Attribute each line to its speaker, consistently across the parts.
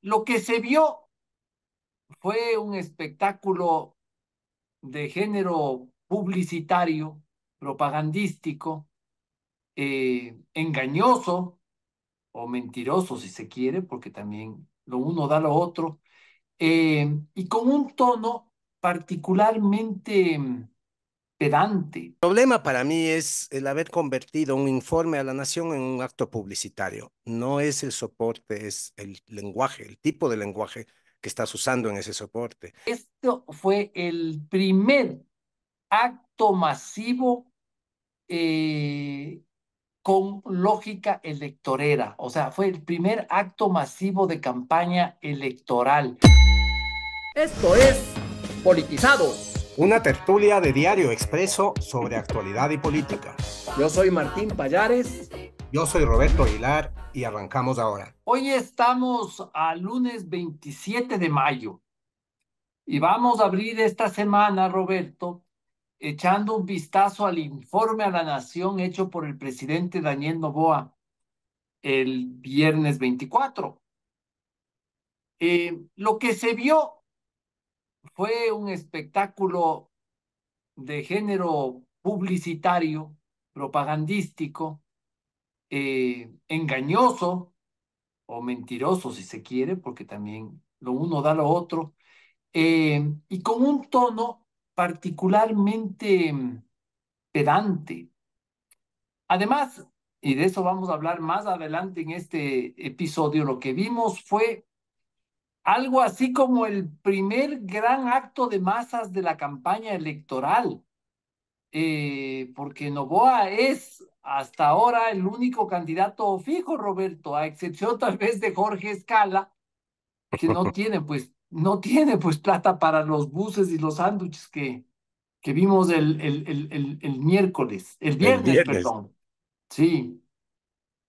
Speaker 1: Lo que se vio fue un espectáculo de género publicitario, propagandístico, engañoso o mentiroso, si se quiere, porque también lo uno da lo otro, y con un tono particularmente pedante.
Speaker 2: El problema para mí es el haber convertido un informe a la nación en un acto publicitario. No es el soporte, es el lenguaje, el tipo de lenguaje que estás usando en ese soporte.
Speaker 1: Esto fue el primer acto masivo eh, con lógica electorera, o sea, fue el primer acto masivo de campaña electoral. Esto es Politizados.
Speaker 2: Una tertulia de Diario Expreso sobre actualidad y política.
Speaker 1: Yo soy Martín Payares.
Speaker 2: Yo soy Roberto Aguilar y arrancamos ahora.
Speaker 1: Hoy estamos a lunes 27 de mayo y vamos a abrir esta semana, Roberto, echando un vistazo al informe a la nación hecho por el presidente Daniel Noboa el viernes 24. Lo que se vio fue un espectáculo de género publicitario, propagandístico, engañoso o mentiroso, si se quiere, porque también lo uno da lo otro, y con un tono particularmente pedante. Además, y de eso vamos a hablar más adelante en este episodio, lo que vimos fue algo así como el primer gran acto de masas de la campaña electoral, porque Noboa es hasta ahora el único candidato fijo, Roberto, a excepción tal vez de Jorge Escala, que no tiene pues plata para los buses y los sándwiches que vimos el miércoles, el
Speaker 2: El
Speaker 1: viernes,
Speaker 2: viernes.
Speaker 1: perdón. Sí.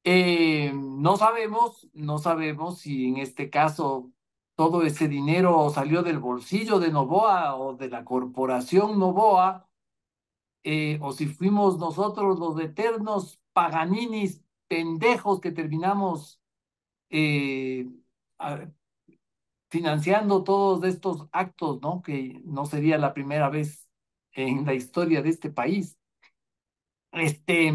Speaker 1: No sabemos si en este caso todo ese dinero salió del bolsillo de Noboa o de la corporación Noboa, o si fuimos nosotros los eternos paganinis pendejos que terminamos eh, a- financiando todos estos actos, ¿no? Que no sería la primera vez en la historia de este país. Este,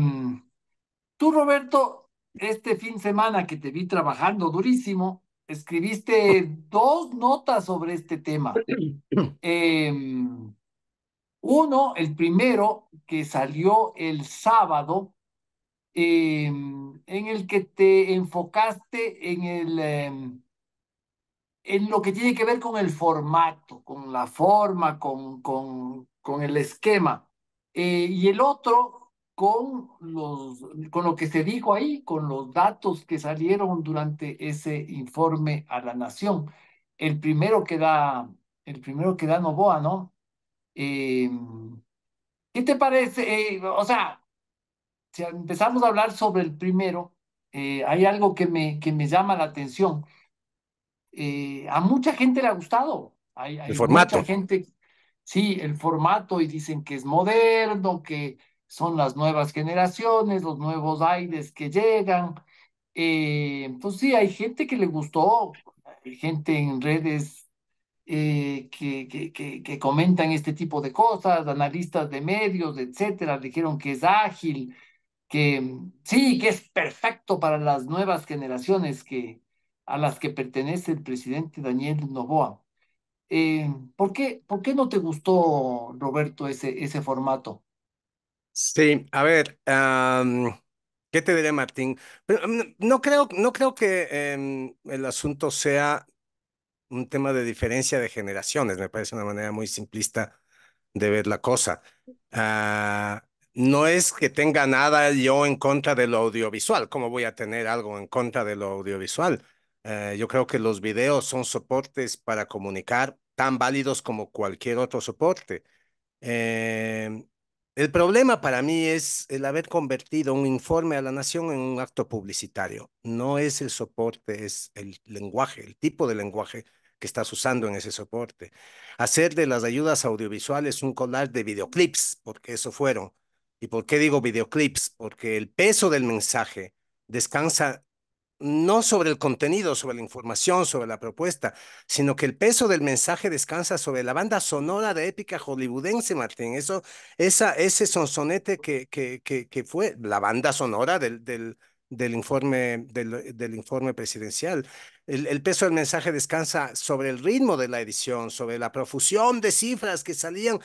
Speaker 1: Tú, Roberto, este fin de semana que te vi trabajando durísimo, escribiste dos notas sobre este tema. Uno, el primero, que salió el sábado, en el que te enfocaste en lo que tiene que ver con el formato, con la forma, con el esquema. Y el otro con lo que se dijo ahí, con los datos que salieron durante ese informe a la nación. El primero que da, el primero que da Novoa, ¿no? Eh, ¿Qué te parece? O sea, si empezamos a hablar sobre el primero, hay algo que me llama la atención. A mucha gente le ha gustado. Hay,
Speaker 2: El
Speaker 1: hay mucha
Speaker 2: formato.
Speaker 1: gente, sí, el formato y dicen que es moderno, que son las nuevas generaciones, los nuevos aires que llegan. Pues sí, hay gente que le gustó, hay gente en redes que comentan este tipo de cosas, analistas de medios, etcétera, dijeron que es ágil, que sí, que es perfecto para las nuevas generaciones a las que pertenece el presidente Daniel Noboa. ¿Por qué no te gustó, Roberto, ese formato?
Speaker 2: Sí, a ver, ¿qué te diré, Martín? Pero, no creo que el asunto sea un tema de diferencia de generaciones. Me parece una manera muy simplista de ver la cosa. No es que tenga nada yo en contra de lo audiovisual. ¿Cómo voy a tener algo en contra de lo audiovisual? Yo creo que los videos son soportes para comunicar tan válidos como cualquier otro soporte. Eh, el problema para mí es el haber convertido un informe a la nación en un acto publicitario. No es el soporte, es el lenguaje, el tipo de lenguaje que estás usando en ese soporte. Hacer de las ayudas audiovisuales un collage de videoclips, porque eso fueron. ¿Y por qué digo videoclips? Porque el peso del mensaje descansa no sobre el contenido, sobre la información, sobre la propuesta, sino que el peso del mensaje descansa sobre la banda sonora de épica hollywoodense, Martín. Ese sonsonete que fue la banda sonora del informe presidencial. El peso del mensaje descansa sobre el ritmo de la edición, sobre la profusión de cifras que salían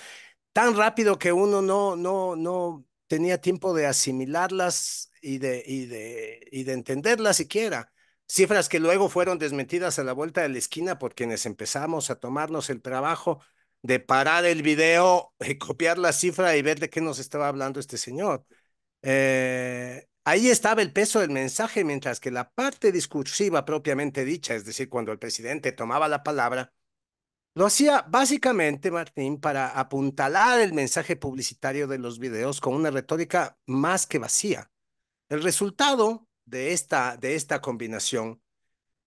Speaker 2: tan rápido que uno no tenía tiempo de asimilarlas y de entenderlas siquiera. Cifras que luego fueron desmentidas a la vuelta de la esquina por quienes empezamos a tomarnos el trabajo de parar el video, copiar la cifra y ver de qué nos estaba hablando este señor. Ahí estaba el peso del mensaje, mientras que la parte discursiva propiamente dicha, es decir, cuando el presidente tomaba la palabra, lo hacía básicamente, Martín, para apuntalar el mensaje publicitario de los videos con una retórica más que vacía. El resultado de esta combinación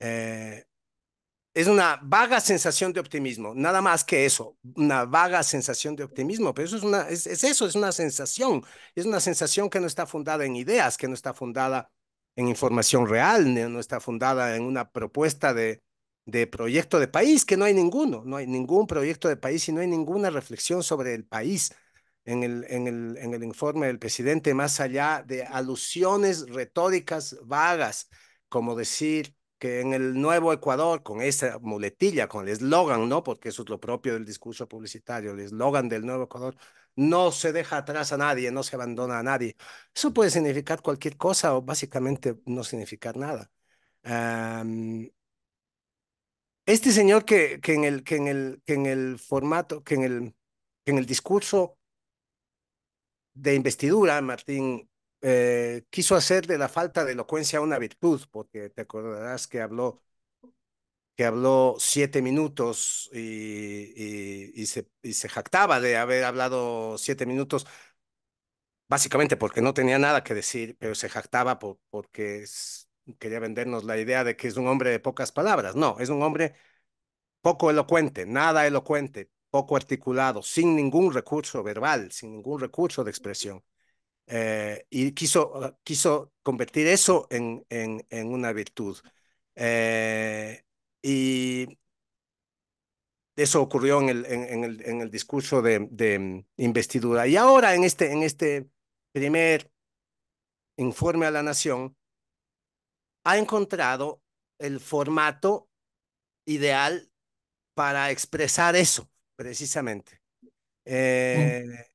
Speaker 2: eh, es una vaga sensación de optimismo, nada más que eso, una vaga sensación de optimismo, pero eso es eso, es una sensación que no está fundada en ideas, que no está fundada en información real, no está fundada en una propuesta de proyecto de país, que no hay ninguno, no hay ningún proyecto de país y no hay ninguna reflexión sobre el país en el informe del presidente, más allá de alusiones retóricas vagas, como decir que en el nuevo Ecuador, con esa muletilla, con el eslogan, ¿no? Porque eso es lo propio del discurso publicitario, el eslogan del nuevo Ecuador, no se deja atrás a nadie, no se abandona a nadie. Eso puede significar cualquier cosa o básicamente no significar nada. Um, este señor que en el formato, que en el discurso de investidura, Martín, quiso hacer de la falta de elocuencia una virtud, porque te acordarás que habló 7 minutos y se jactaba de haber hablado 7 minutos, básicamente porque no tenía nada que decir, pero se jactaba porque quería vendernos la idea de que es un hombre de pocas palabras. No, es un hombre poco elocuente, nada elocuente, poco articulado, sin ningún recurso verbal, sin ningún recurso de expresión. Y quiso convertir eso en una virtud. Eh, y eso ocurrió en el discurso de investidura. Y ahora en este primer informe a la nación, ha encontrado el formato ideal para expresar eso, precisamente.
Speaker 1: Mm.
Speaker 2: Eh,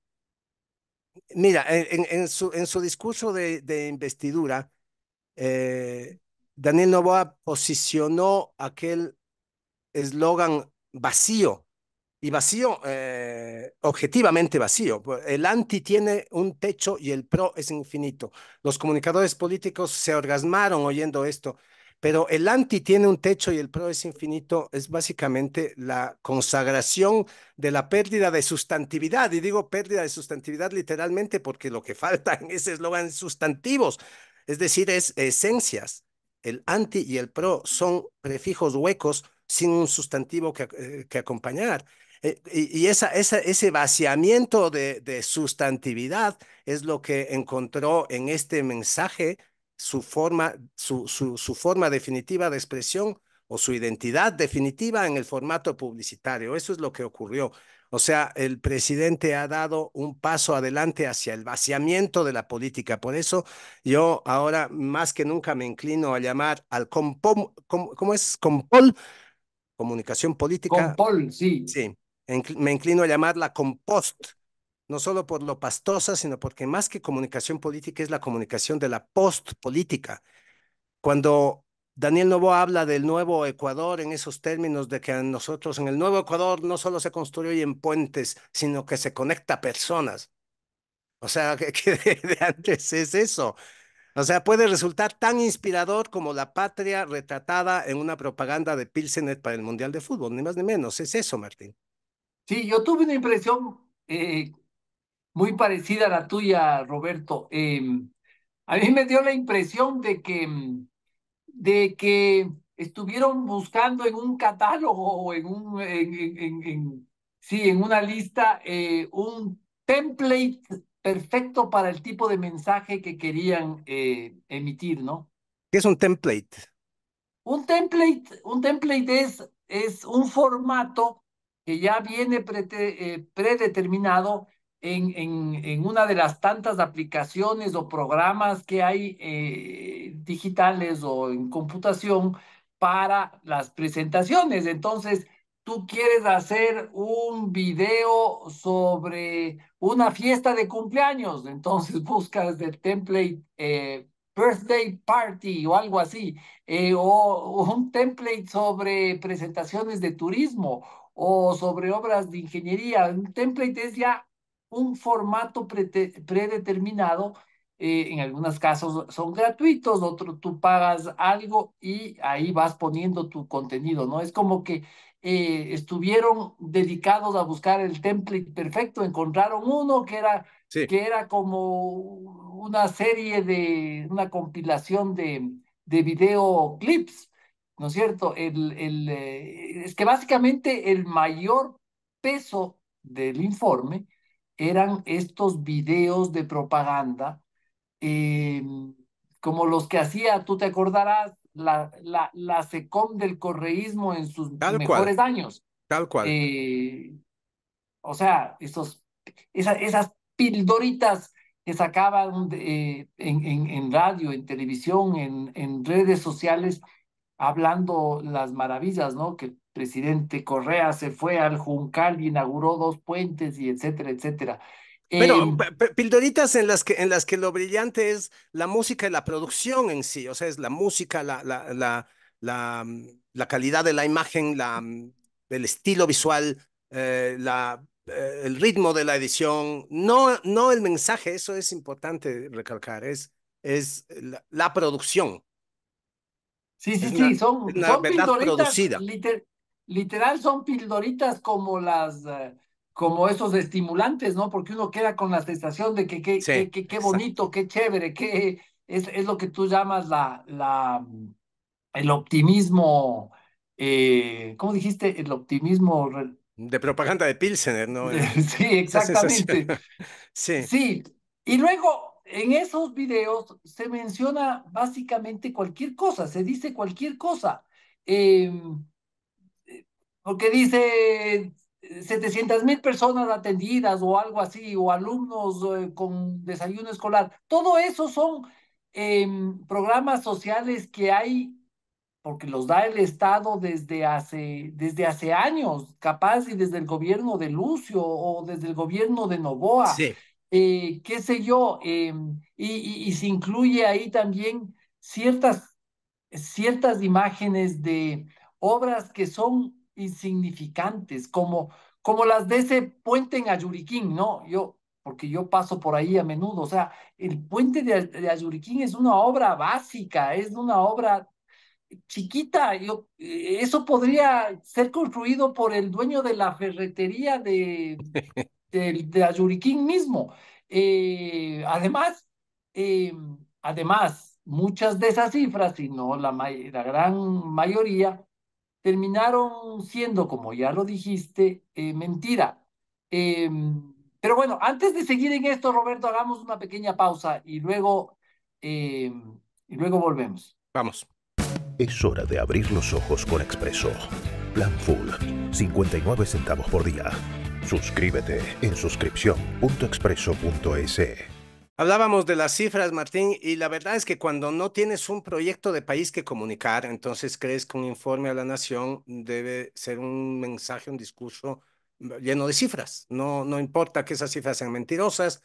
Speaker 2: Mira, en su discurso de investidura, eh, Daniel Noboa posicionó aquel eslogan vacío y vacío, objetivamente vacío. El anti tiene un techo y el pro es infinito. Los comunicadores políticos se orgasmaron oyendo esto, pero el anti tiene un techo y el pro es infinito es básicamente la consagración de la pérdida de sustantividad. Y digo pérdida de sustantividad literalmente porque lo que falta en ese eslogan es sustantivos, es decir, es esencias. El anti y el pro son prefijos huecos sin un sustantivo que acompañar. Y ese vaciamiento de sustantividad es lo que encontró en este mensaje su forma definitiva de expresión o su identidad definitiva en el formato publicitario. Eso es lo que ocurrió. O sea, el presidente ha dado un paso adelante hacia el vaciamiento de la política. Por eso yo ahora más que nunca me inclino a llamar al ¿cómo es? Compol, comunicación
Speaker 1: Con
Speaker 2: política.
Speaker 1: Paul, sí.
Speaker 2: Sí, me inclino a llamarla compost, no solo por lo pastosa, sino porque más que comunicación política es la comunicación de la postpolítica. Cuando Daniel Noboa habla del nuevo Ecuador en esos términos de que a nosotros en el nuevo Ecuador no solo se construyen puentes, sino que se conecta a personas. O sea, que de antes es eso. O sea, puede resultar tan inspirador como la patria retratada en una propaganda de Pilsener para el Mundial de Fútbol, ni más ni menos. Es eso, Martín.
Speaker 1: Sí, yo tuve una impresión muy parecida a la tuya, Roberto. A mí me dio la impresión de que estuvieron buscando en un catálogo o sí, en una lista un template perfecto para el tipo de mensaje que querían emitir, ¿no?
Speaker 2: ¿Qué es un template?
Speaker 1: Un template es un formato que ya viene predeterminado en una de las tantas aplicaciones o programas que hay digitales o en computación para las presentaciones. Entonces, tú quieres hacer un video sobre una fiesta de cumpleaños, entonces buscas el template birthday party o algo así, o un template sobre presentaciones de turismo o sobre obras de ingeniería. Un template es ya un formato predeterminado. En algunos casos son gratuitos, otros tú pagas algo y ahí vas poniendo tu contenido, ¿no? Es como que estuvieron dedicados a buscar el template perfecto, encontraron uno
Speaker 2: Sí.
Speaker 1: que era como una serie una compilación de videoclips, ¿no es cierto? Es que básicamente el mayor peso del informe eran estos videos de propaganda, eh, como los que hacía, tú te acordarás, la SECOM del correísmo en sus
Speaker 2: Tal cual,
Speaker 1: mejores años.
Speaker 2: tal cual.
Speaker 1: Eh, o sea, esas pildoritas que sacaban en radio, en televisión, en redes sociales, hablando las maravillas, ¿no? Que el presidente Correa se fue al Juncal y inauguró dos puentes y etcétera, etcétera.
Speaker 2: Pero
Speaker 1: Em,
Speaker 2: pildoritas en las que lo brillante es la música y la producción en sí, o sea, es la música, la calidad de la imagen, el estilo visual, el ritmo de la edición, no el mensaje, eso es importante recalcar, es la producción,
Speaker 1: Sí, sí, sí,
Speaker 2: es
Speaker 1: son,
Speaker 2: una
Speaker 1: son
Speaker 2: verdad
Speaker 1: pildoritas,
Speaker 2: producida.
Speaker 1: literal son pildoritas como como esos estimulantes, ¿no? Porque uno queda con la sensación de que
Speaker 2: Sí,
Speaker 1: qué
Speaker 2: exacto.
Speaker 1: bonito, qué chévere, es lo que tú llamas el optimismo, ¿cómo dijiste? El optimismo,
Speaker 2: De propaganda de Pilsener, ¿no?
Speaker 1: sí,
Speaker 2: Esa sensación.
Speaker 1: exactamente.
Speaker 2: Sí.
Speaker 1: Sí, y luego en esos videos se menciona básicamente cualquier cosa, se dice cualquier cosa. Eh, Porque dice 700.000 personas atendidas o algo así, o alumnos con desayuno escolar. Todo eso son programas sociales que hay porque los da el Estado desde hace años, capaz y desde el gobierno de Lucio o desde el gobierno de Novoa,
Speaker 2: Sí.
Speaker 1: qué sé yo, y se incluye ahí también ciertas imágenes de obras que son insignificantes, como las de ese puente en Ayuriquín, ¿no? Porque yo paso por ahí a menudo, o sea, el puente de Ayuriquín es una obra básica, es una obra chiquita. Eso podría ser construido por el dueño de la ferretería de Ayuriquín mismo. Eh, además, muchas de esas cifras, si no la gran mayoría, terminaron siendo, como ya lo dijiste, mentira. Eh, pero bueno, antes de seguir en esto, Roberto, hagamos una pequeña pausa eh, y luego volvemos.
Speaker 2: Vamos.
Speaker 3: Es hora de abrir los ojos con Expreso. Plan Full, 59 centavos por día. Suscríbete en suscripción.expreso.es.
Speaker 2: Hablábamos de las cifras, Martín, y la verdad es que cuando no tienes un proyecto de país que comunicar, entonces crees que un informe a la nación debe ser un mensaje, un discurso lleno de cifras. No importa que esas cifras sean mentirosas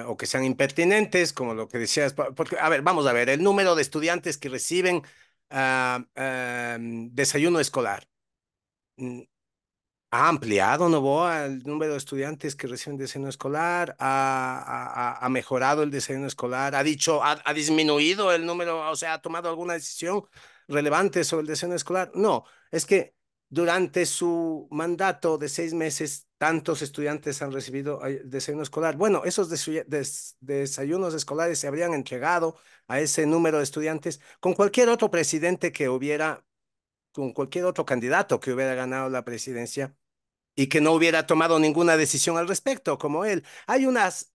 Speaker 2: o que sean impertinentes, como lo que decías, porque, a ver, vamos a ver, el número de estudiantes que reciben desayuno escolar. Mm, ¿Ha ampliado Novoa el número de estudiantes que reciben desayuno escolar? ¿Ha mejorado el desayuno escolar? ¿Ha disminuido el número? O sea, ¿ha tomado alguna decisión relevante sobre el desayuno escolar? No, es que durante su mandato de 6 meses, tantos estudiantes han recibido desayuno escolar. Bueno, esos desayunos escolares se habrían entregado a ese número de estudiantes con cualquier otro presidente que hubiera, con cualquier otro candidato que hubiera ganado la presidencia y que no hubiera tomado ninguna decisión al respecto, como él. Hay unas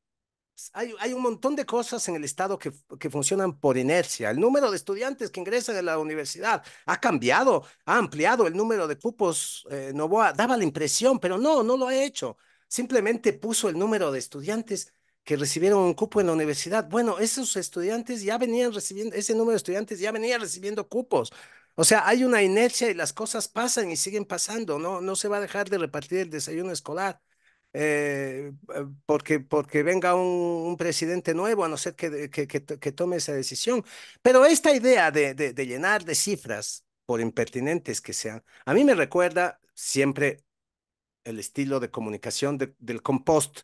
Speaker 2: Hay un montón de cosas en el Estado que funcionan por inercia. El número de estudiantes que ingresan a la universidad ha cambiado, ha ampliado el número de cupos. Novoa daba la impresión, pero no, no lo ha hecho. Simplemente puso el número de estudiantes que recibieron un cupo en la universidad. Bueno, esos estudiantes ya venían recibiendo, ese número de estudiantes ya venía recibiendo cupos. O sea, hay una inercia y las cosas pasan y siguen pasando. No, no se va a dejar de repartir el desayuno escolar porque venga un presidente nuevo, a no ser que tome esa decisión. Pero esta idea de llenar de cifras, por impertinentes que sean, a mí me recuerda siempre el estilo de comunicación del compost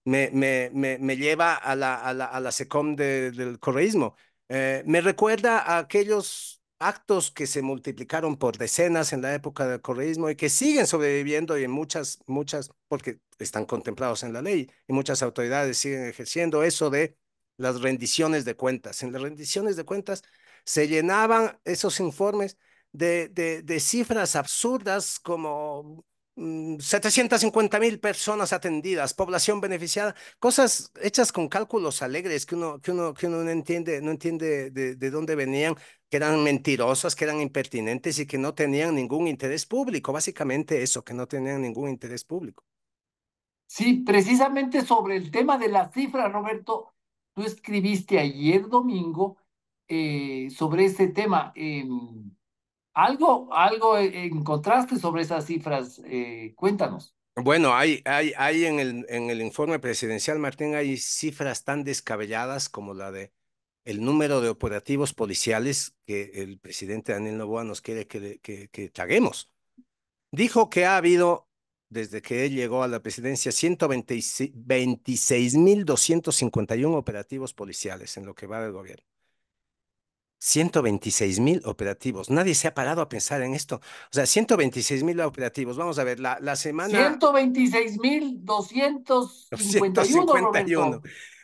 Speaker 2: me lleva a la SECOM del correísmo. Me recuerda a aquellos actos que se multiplicaron por decenas en la época del correísmo y que siguen sobreviviendo y en muchas, porque están contemplados en la ley y muchas autoridades siguen ejerciendo eso de las rendiciones de cuentas. En las rendiciones de cuentas se llenaban esos informes de cifras absurdas como 750.000 personas atendidas, población beneficiada, cosas hechas con cálculos alegres que uno no entiende de dónde venían, que eran mentirosas, que eran impertinentes y que no tenían ningún interés público. Básicamente eso, que no tenían ningún interés público.
Speaker 1: Sí, precisamente sobre el tema de las cifras, Roberto, tú escribiste ayer domingo sobre ese tema. Algo encontraste sobre esas cifras. Cuéntanos.
Speaker 2: Bueno, hay en el informe presidencial, Martín, hay cifras tan descabelladas como la de el número de operativos policiales que el presidente Daniel Noboa nos quiere que traguemos. Dijo que ha habido, desde que él llegó a la presidencia, 126.251 operativos policiales en lo que va del gobierno. 126.000 operativos. Nadie se ha parado a pensar en esto. O sea, 126.000 operativos. Vamos a ver, la semana
Speaker 1: 126.251,
Speaker 2: 251.
Speaker 1: Roberto.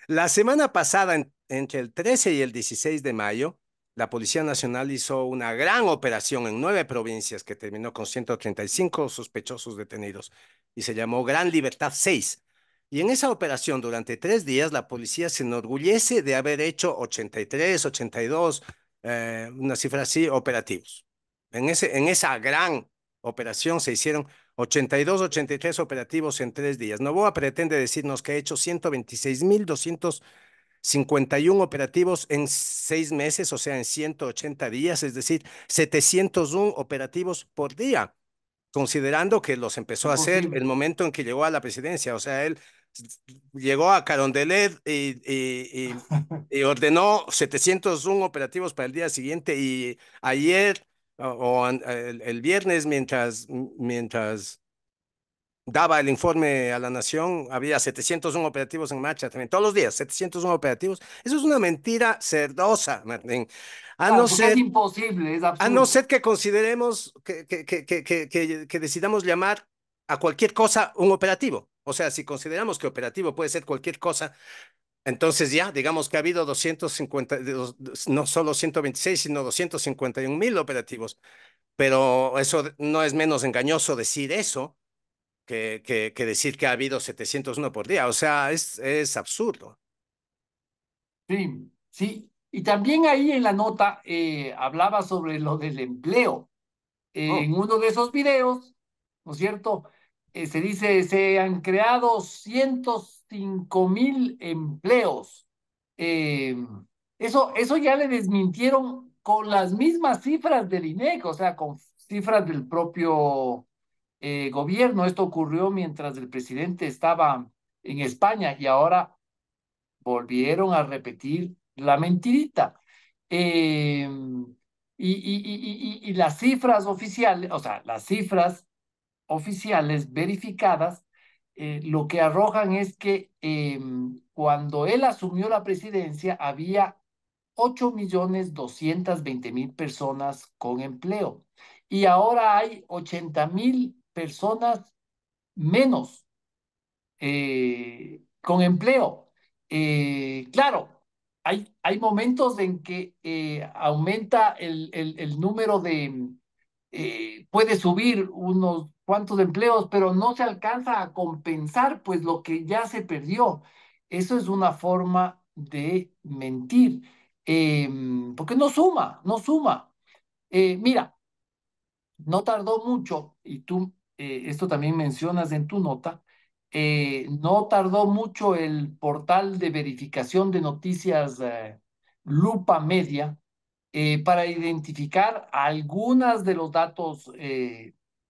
Speaker 2: La semana pasada, entre el 13 y el 16 de mayo, la Policía Nacional hizo una gran operación en 9 provincias que terminó con 135 sospechosos detenidos y se llamó Gran Libertad 6. Y en esa operación, durante 3 días, la policía se enorgullece de haber hecho 83, 82, una cifra así, operativos. En esa gran operación se hicieron 82, 83 operativos en 3 días. Novoa pretende decirnos que ha hecho 126.251 operativos en 6 meses, o sea, en 180 días, es decir, 701 operativos por día, considerando que los empezó a hacer el
Speaker 1: Imposible.
Speaker 2: momento en que llegó a la presidencia. O sea, él llegó a Carondelet y ordenó 701 operativos para el día siguiente y ayer el viernes, mientras daba el informe a la Nación, había 701 operativos en marcha también, todos los días, 701 operativos. Eso es una mentira cerdosa, Martín. A no
Speaker 1: Claro, porque es
Speaker 2: ser,
Speaker 1: imposible, es
Speaker 2: a no
Speaker 1: absurdo.
Speaker 2: ser que consideremos que decidamos llamar a cualquier cosa un operativo. O sea, si consideramos que operativo puede ser cualquier cosa, entonces ya, digamos que ha habido 250, no solo 126, sino 251.000 operativos. Pero eso no es menos engañoso decir eso que decir que ha habido 701 por día. O sea, es absurdo.
Speaker 1: Sí, sí. Y también ahí en la nota hablaba sobre lo del empleo.
Speaker 2: Oh,
Speaker 1: En uno de esos videos, ¿no es cierto? Se dice, se han creado 105.000 empleos. Eh, eso ya le desmintieron con las mismas cifras del INEC, o sea, con cifras del propio gobierno. Esto ocurrió mientras el presidente estaba en España y ahora volvieron a repetir la mentirita. Y las cifras oficiales, o sea, las cifras oficiales verificadas, lo que arrojan es que cuando él asumió la presidencia había 8.220.000 personas con empleo y ahora hay 80.000 personas menos con empleo. Claro, hay momentos en que aumenta el número puede subir unos cuantos empleos, pero no se alcanza a compensar pues lo que ya se perdió. Eso es una forma de mentir, porque no suma, no suma. Mira, no tardó mucho, y tú esto también mencionas en tu nota, no tardó mucho el portal de verificación de noticias Lupa Media para identificar algunas de los datos.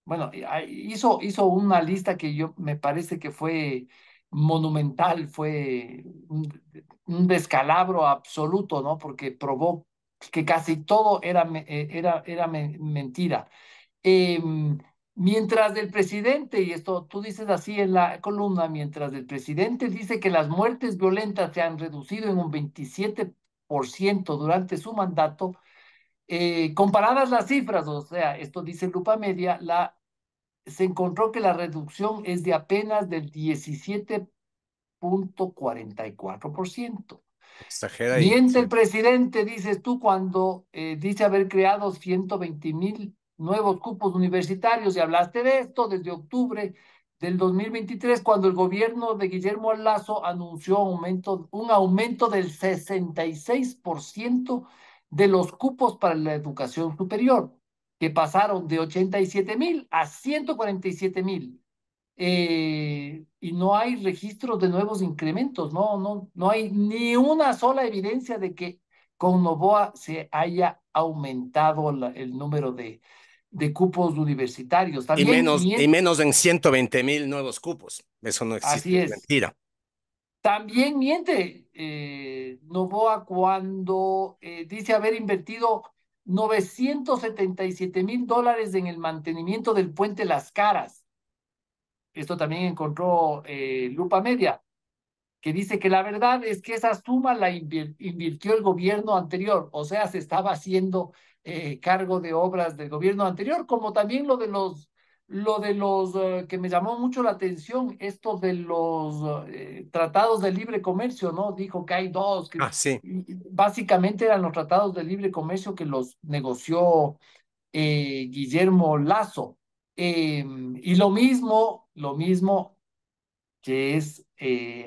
Speaker 1: Bueno, hizo una lista que yo me parece que fue monumental, fue un descalabro absoluto, ¿no? Porque probó que casi todo era mentira. Mientras el presidente, y esto tú dices así en la columna, mientras el presidente dice que las muertes violentas se han reducido en un 27% durante su mandato, comparadas las cifras, o sea, esto dice Lupa Media, se encontró que la reducción es de apenas del 17,44%. Miente el
Speaker 2: Exageradísimo.
Speaker 1: presidente, dices tú, cuando dice haber creado 120,000 nuevos cupos universitarios, y hablaste de esto desde octubre del 2023, cuando el gobierno de Guillermo Lasso anunció un aumento del 66% de los cupos para la educación superior, que pasaron de 87,000 a 147,000. Y no hay registros de nuevos incrementos, no hay ni una sola evidencia de que con Novoa se haya aumentado el número de cupos universitarios. También
Speaker 2: Y
Speaker 1: miente,
Speaker 2: menos en 120,000 nuevos cupos. Eso no existe,
Speaker 1: así
Speaker 2: es
Speaker 1: es,
Speaker 2: mentira.
Speaker 1: también miente Novoa cuando dice haber invertido $977,000 en el mantenimiento del puente Las Caras. Esto también encontró Lupa Media, que dice que la verdad es que esa suma la invirtió el gobierno anterior, o sea, se estaba haciendo cargo de obras del gobierno anterior, como también lo de los que me llamó mucho la atención, esto de los tratados de libre comercio, ¿no? Dijo que hay dos, que
Speaker 2: Ah, sí.
Speaker 1: básicamente eran los tratados de libre comercio que los negoció Guillermo Lasso. Y lo mismo que es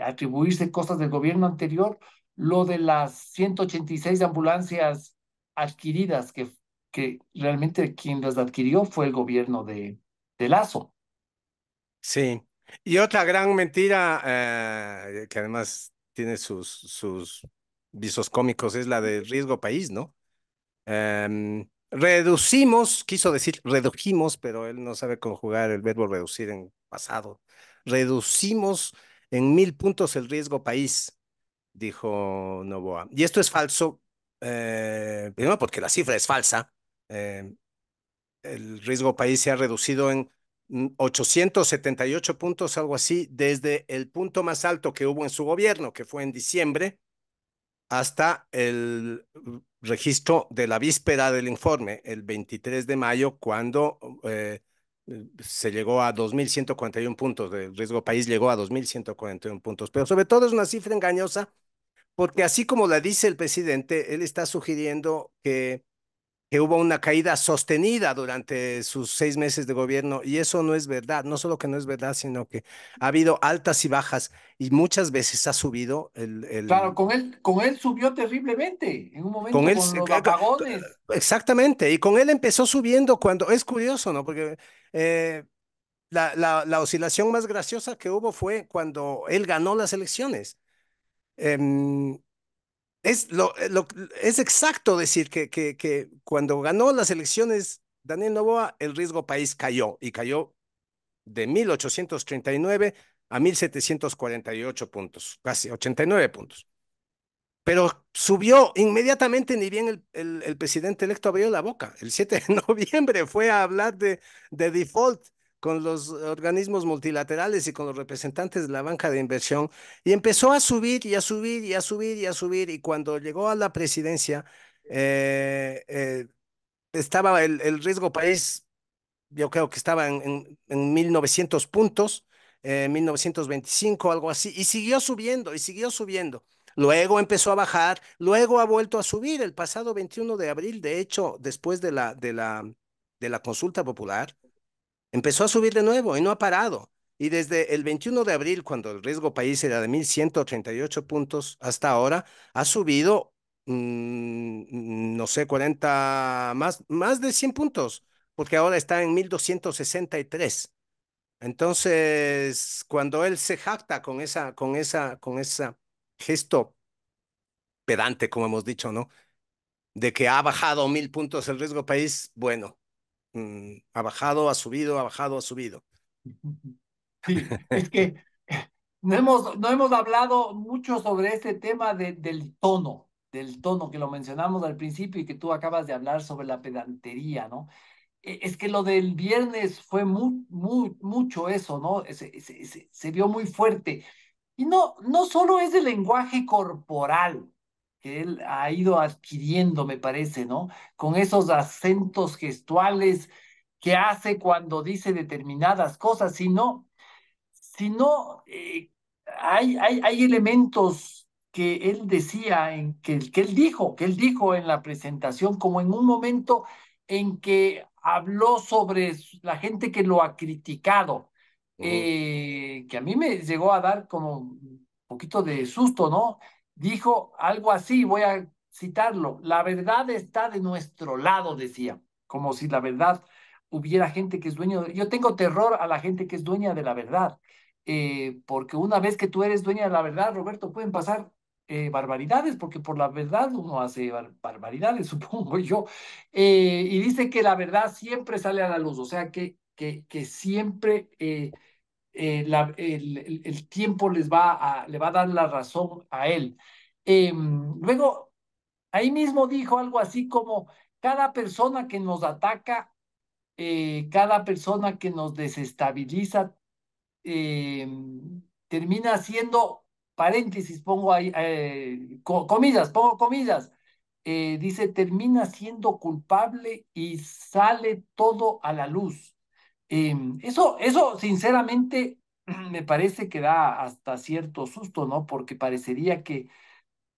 Speaker 1: atribuirse cosas del gobierno anterior, lo de las 186 ambulancias adquiridas, que realmente quien las adquirió fue el gobierno de Lazo.
Speaker 2: Sí. Y otra gran mentira, que además tiene sus visos cómicos, es la de riesgo país, ¿no? Reducimos, quiso decir redujimos, pero él no sabe conjugar el verbo reducir en pasado. Reducimos en 1,000 puntos el riesgo país, dijo Novoa. Y esto es falso, primero porque la cifra es falsa. eh, el riesgo país se ha reducido en 878 puntos, algo así, desde el punto más alto que hubo en su gobierno, que fue en diciembre, hasta el registro de la víspera del informe, el 23 de mayo, cuando se llegó a 2,141 puntos. El riesgo país llegó a 2,141 puntos. Pero sobre todo es una cifra engañosa, porque así como la dice el presidente, él está sugiriendo que hubo una caída sostenida durante sus 6 meses de gobierno, y eso no es verdad. No solo que no es verdad, sino que ha habido altas y bajas, y muchas veces ha subido
Speaker 1: Claro, con él subió terriblemente en un
Speaker 2: con
Speaker 1: momento
Speaker 2: él,
Speaker 1: con los apagones.
Speaker 2: exactamente, y con él empezó subiendo cuando, es curioso, ¿no? Porque la oscilación más graciosa que hubo fue cuando él ganó las elecciones. Em, es exacto decir que cuando ganó las elecciones Daniel Noboa, el riesgo país cayó, y cayó de 1,839 a 1,748 puntos, casi 89 puntos. Pero subió inmediatamente, ni bien el presidente electo abrió la boca. El 7 de noviembre fue a hablar de default con los organismos multilaterales y con los representantes de la banca de inversión, y empezó a subir y a subir y a subir y a subir. Y cuando llegó a la presidencia, eh, eh, estaba el riesgo país, yo creo que estaba en 1,900 puntos, 1,925, algo así, y siguió subiendo y siguió subiendo. Luego empezó a bajar, luego ha vuelto a subir el pasado 21 de abril, de hecho, después de la consulta popular, empezó a subir de nuevo y no ha parado. Y desde el 21 de abril, cuando el riesgo país era de 1.138 puntos, hasta ahora ha subido, no sé, 40, más de 100 puntos, porque ahora está en 1.263. Entonces, cuando él se jacta con esa gesto pedante, como hemos dicho, ¿no? De que ha bajado 1.000 puntos el riesgo país, bueno, ha bajado, ha subido, ha bajado, ha subido.
Speaker 1: Sí, es que no hemos hablado mucho sobre este tema del tono que lo mencionamos al principio y que tú acabas de hablar sobre la pedantería, ¿no? Es que lo del viernes fue mucho eso, ¿no? Se vio muy fuerte. Y no solo es el lenguaje corporal que él ha ido adquiriendo, me parece, ¿no? Con esos acentos gestuales que hace cuando dice determinadas cosas, sino hay elementos que él decía, que él dijo en la presentación, como en un momento en que habló sobre la gente que lo ha criticado,
Speaker 2: Ujú.
Speaker 1: que a mí me llegó a dar como un poquito de susto, ¿no? Dijo algo así, voy a citarlo: la verdad está de nuestro lado, decía, como si la verdad hubiera gente que es dueño. Yo tengo terror a la gente que es dueña de la verdad, porque una vez que tú eres dueña de la verdad, Roberto, pueden pasar barbaridades, porque por la verdad uno hace barbaridades, supongo yo. Y dice que la verdad siempre sale a la luz, o sea que siempre el tiempo le va a dar la razón a él. Luego, ahí mismo dijo algo así como: cada persona que nos ataca, cada persona que nos desestabiliza, eh, termina siendo, paréntesis, pongo ahí, comillas, pongo comillas, dice, termina siendo culpable y sale todo a la luz. Eso sinceramente me parece que da hasta cierto susto, ¿no? Porque parecería que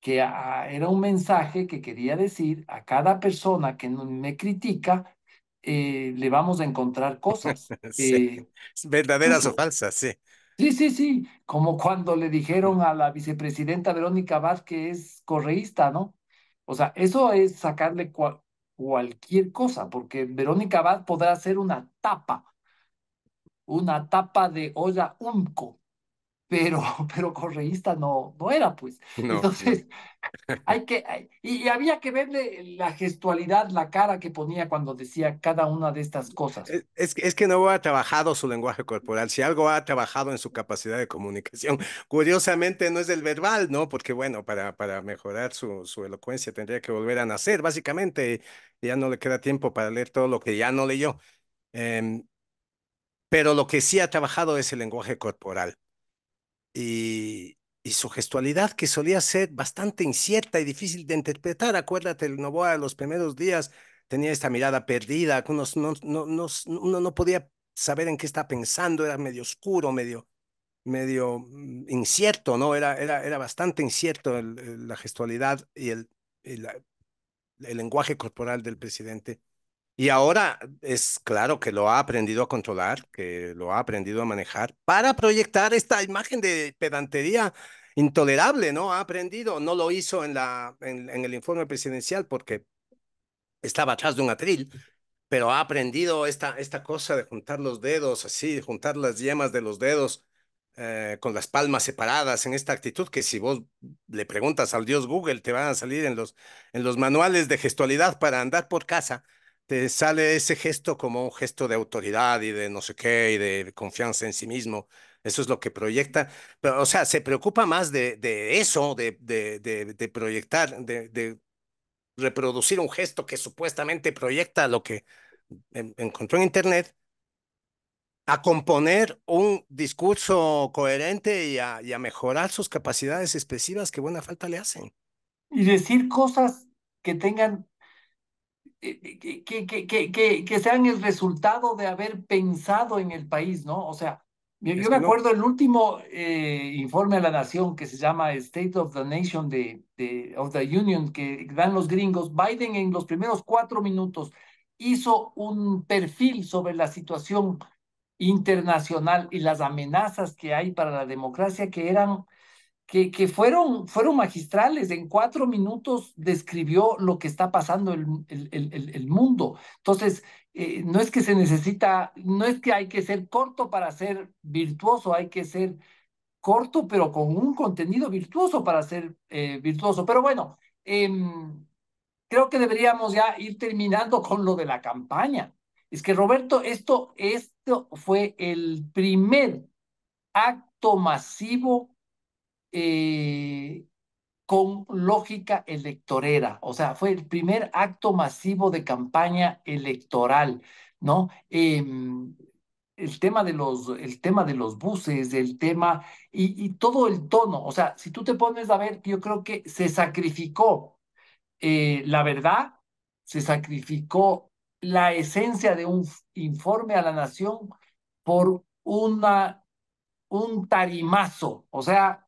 Speaker 1: era un mensaje que quería decir: a cada persona que me critica, le vamos a encontrar cosas.
Speaker 2: Sí, verdaderas o
Speaker 1: Incluso,
Speaker 2: falsas, sí.
Speaker 1: sí, sí, sí, como cuando le dijeron a la vicepresidenta Verónica Abad que es correísta, ¿no? O sea, eso es sacarle cualquier cosa, porque Verónica Abad podrá ser una tapa de olla Umco, pero, pero correísta no era, pues.
Speaker 2: No, no.
Speaker 1: Entonces, y había que verle la gestualidad, la cara que ponía cuando decía cada una de estas cosas.
Speaker 2: Es que no ha trabajado su lenguaje corporal. Si algo ha trabajado en su capacidad de comunicación, curiosamente no es el verbal, ¿no? Porque bueno, para mejorar su elocuencia tendría que volver a nacer, básicamente. Ya no le queda tiempo para leer todo lo que ya no leyó. Em, pero lo que sí ha trabajado es el lenguaje corporal y su gestualidad, que solía ser bastante incierta y difícil de interpretar. Acuérdate, el Novoa de los primeros días tenía esta mirada perdida, que uno no podía saber en qué está pensando, era medio oscuro, medio incierto, ¿no? Era bastante incierto la gestualidad y el lenguaje corporal del presidente. Y ahora es claro que lo ha aprendido a controlar, que lo ha aprendido a manejar para proyectar esta imagen de pedantería intolerable, ¿no? Ha aprendido, no lo hizo en el informe presidencial porque estaba atrás de un atril, pero ha aprendido esta cosa de juntar los dedos así, de juntar las yemas de los dedos con las palmas separadas, en esta actitud que si vos le preguntas al dios Google, te van a salir en los manuales de gestualidad para andar por casa, te sale ese gesto como un gesto de autoridad y de no sé qué y de confianza en sí mismo. Eso es lo que proyecta. Pero, o sea, se preocupa más de eso, de proyectar, de reproducir un gesto que supuestamente proyecta lo que encontró en Internet, a componer un discurso coherente y a mejorar sus capacidades expresivas que buena falta le hacen.
Speaker 1: Y decir cosas que tengan, que sean el resultado de haber pensado en el país, ¿no? O sea, yo,
Speaker 2: Es
Speaker 1: yo me
Speaker 2: que no,
Speaker 1: acuerdo el último informe a la Nación, que se llama State of the Nation of the Union, que dan los gringos. Biden, en los primeros 4 minutos, hizo un perfil sobre la situación internacional y las amenazas que hay para la democracia que fueron magistrales. En 4 minutos describió lo que está pasando el mundo. Entonces, no es que se necesita, no es que hay que ser corto para ser virtuoso, hay que ser corto, pero con un contenido virtuoso para ser virtuoso. Pero bueno, creo que deberíamos ya ir terminando con lo de la campaña. Es que, Roberto, esto fue el primer acto masivo eh, con lógica electorera. O sea, fue el primer acto masivo de campaña electoral, ¿no? El tema de los buses, y todo el tono. O sea, si tú te pones a ver, yo creo que se sacrificó la verdad, se sacrificó la esencia de un informe a la nación por un tarimazo. O sea,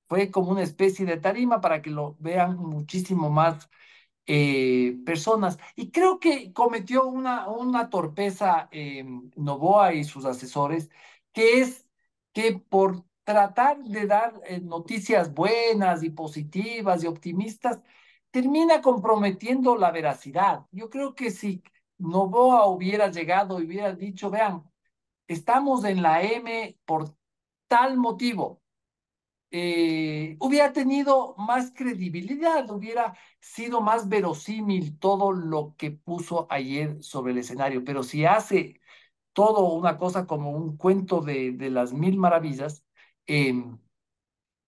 Speaker 1: fue como una especie de tarima para que lo vean muchísimo más personas. Y creo que cometió una torpeza Noboa y sus asesores, que es que por tratar de dar noticias buenas y positivas y optimistas, termina comprometiendo la veracidad. Yo creo que si Noboa hubiera llegado y hubiera dicho, vean, estamos en la M por tal motivo, hubiera tenido más credibilidad, hubiera sido más verosímil todo lo que puso ayer sobre el escenario. Pero si hace todo una cosa como un cuento de las mil maravillas, eh,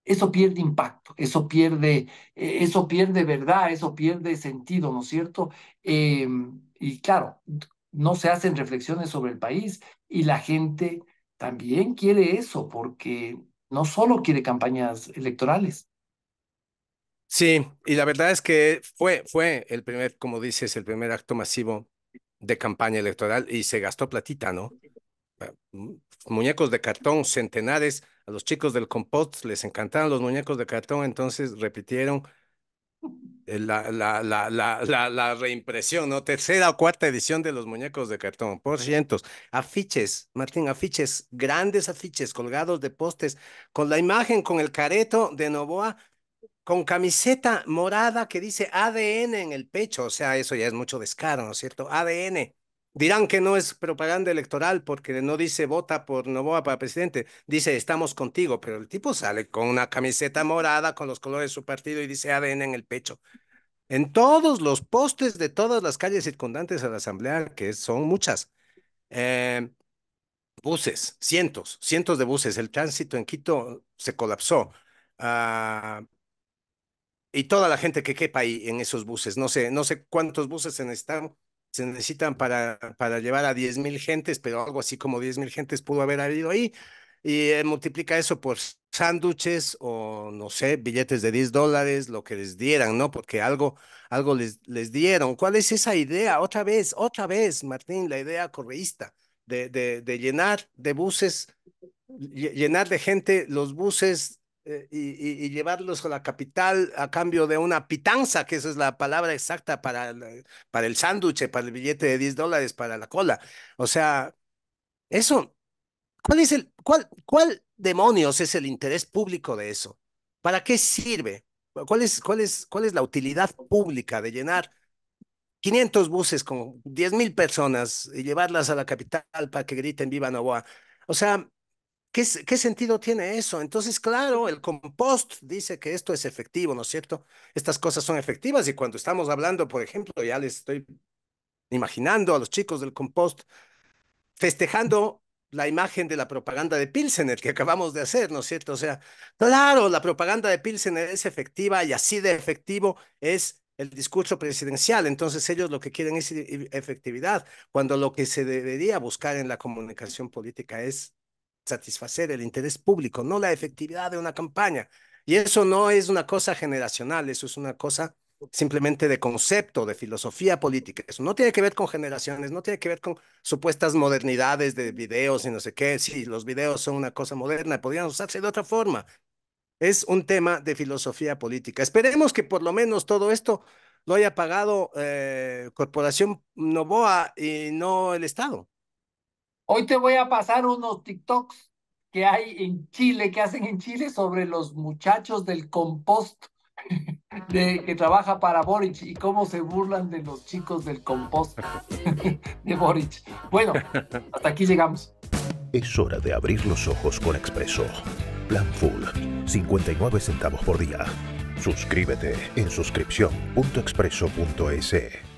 Speaker 1: eso pierde impacto, eso pierde verdad, eso pierde sentido, ¿no es cierto? Y claro, no se hacen reflexiones sobre el país y la gente también quiere eso, porque no solo quiere campañas electorales.
Speaker 2: Sí, y la verdad es que fue el primer, como dices, el primer acto masivo de campaña electoral y se gastó platita, ¿no? Muñecos de cartón, centenares. A los chicos del Compost les encantaban los muñecos de cartón, entonces repitieron la reimpresión, ¿no? Tercera o cuarta edición de los muñecos de cartón, por cientos. Afiches, Martín, afiches, grandes afiches colgados de postes, con la imagen, con el careto de Novoa, con camiseta morada que dice ADN en el pecho. O sea, eso ya es mucho descaro, ¿no es cierto? ADN. Dirán que no es propaganda electoral porque no dice vota por Novoa para presidente, dice estamos contigo, pero el tipo sale con una camiseta morada con los colores de su partido y dice ADN en el pecho. En todos los postes de todas las calles circundantes a la asamblea, que son muchas, eh, buses, cientos de buses. El tránsito en Quito se colapsó. Ah, y toda la gente que quepa ahí en esos buses. No sé cuántos buses se necesitan para llevar a 10.000 gentes, pero algo así como 10.000 gentes pudo haber habido ahí. Y multiplica eso por sándwiches o, no sé, billetes de $10, lo que les dieran, ¿no? Porque algo les dieron. ¿Cuál es esa idea? Otra vez, Martín, la idea correísta de llenar de buses, llenar de gente los buses y llevarlos a la capital a cambio de una pitanza, que esa es la palabra exacta para el sándwich, para el billete de $10, para la cola. O sea, eso, ¿cuál demonios es el interés público de eso? ¿Para qué sirve? ¿Cuál es la utilidad pública de llenar 500 buses con 10.000 personas y llevarlas a la capital para que griten Viva Novoa? O sea, ¿qué sentido tiene eso? Entonces, claro, el compost dice que esto es efectivo, ¿no es cierto? Estas cosas son efectivas y cuando estamos hablando, por ejemplo, ya les estoy imaginando a los chicos del compost festejando la imagen de la propaganda de Pilsener que acabamos de hacer, ¿no es cierto? O sea, claro, la propaganda de Pilsener es efectiva y así de efectivo es el discurso presidencial. Entonces ellos lo que quieren es efectividad, cuando lo que se debería buscar en la comunicación política es satisfacer el interés público, no la efectividad de una campaña. Y eso no es una cosa generacional, eso es una cosa simplemente de concepto, de filosofía política. Eso no tiene que ver con generaciones, no tiene que ver con supuestas modernidades de videos y no sé qué. Sí, los videos son una cosa moderna, podrían usarse de otra forma. Es un tema de filosofía política. Esperemos que por lo menos todo esto lo haya pagado Corporación Novoa y no el Estado.
Speaker 1: Hoy te voy a pasar unos TikToks que hay en Chile, que hacen en Chile sobre los muchachos del compost que trabaja para Boric y cómo se burlan de los chicos del compost de Boric. Bueno, hasta aquí llegamos.
Speaker 3: Es hora de abrir los ojos con Expreso. Plan Full, 59 centavos por día. Suscríbete en suscripción.expreso.es.